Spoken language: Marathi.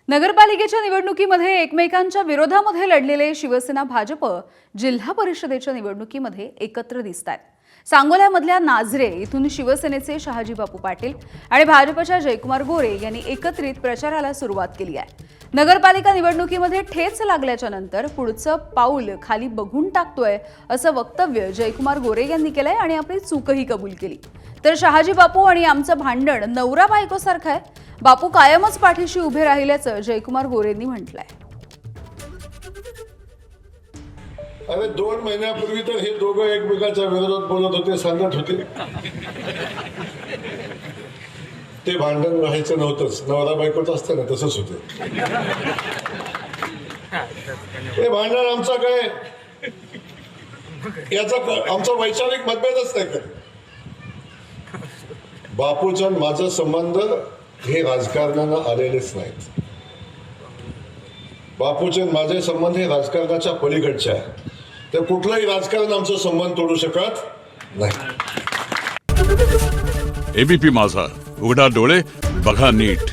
नगरपालिकेच्या निवडणुकीमध्ये एकमेकांच्या विरोधामध्ये लढलेले शिवसेना भाजप जिल्हा परिषदेच्या निवडणुकीमध्ये एकत्र दिसतात। सांगोल्यामधल्या नाझरे इथून शिवसेनेचे शहाजी बापू पाटील आणि भाजपच्या जयकुमार गोरे यांनी एकत्रित प्रचाराला सुरुवात केली आहे। नगरपालिका निवडणुकीमध्ये ठेच लागल्याच्या नंतर पुढचं पाऊल खाली बघून टाकतोय असं वक्तव्य जयकुमार गोरे यांनी केलंय आणि आपली चूकही कबूल केली। तर शहाजी बापू आणि आमचं भांडण नवरा बायको सारखं आहे, बापू कायमच पाठीशी उभे राहिल्याचं जयकुमार गोरेंनी म्हटलंय। अरे 2 महिन्यापूर्वी तर हे दोघं एकमेकांच्या विरोधात बोलत होते, सांगत होते ते भांडण राहायचं नव्हतंच, नवरा बायकोच असतं ना तसंच होतं। हे भांडण आमचा काय याचा आमचा वैचारिक मतभेदच नाही का। बापूचा आणि माझा संबंध हे राजकारणाला आलेलेच नाहीत। बापूचे आणि माझे संबंध हे राजकारणाच्या पलीकडचे आहे, तर कुठलाही राजकारण आमचा संबंध तोडू शकत नाही। एबीपी माझा, उघडा डोळे बघा नीट।